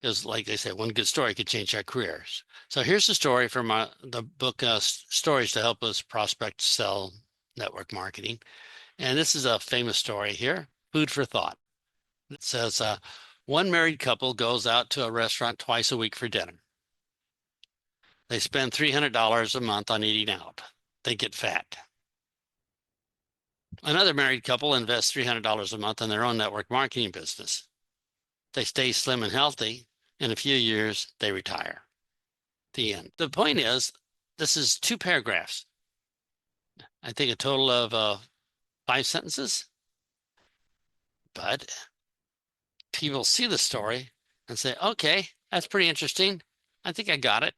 Because like they say, one good story could change our careers. So here's the story from the book, Stories to Help Us Prospect, Sell, Network Marketing. And this is a famous story here, food for thought. It says, one married couple goes out to a restaurant twice a week for dinner. They spend $300 a month on eating out. They get fat. Another married couple invests $300 a month in their own network marketing business. They stay slim and healthy. In a few years, they retire. The end. The point is, this is 2 paragraphs. I think a total of 5 sentences. But people see the story and say, okay, that's pretty interesting. I think I got it.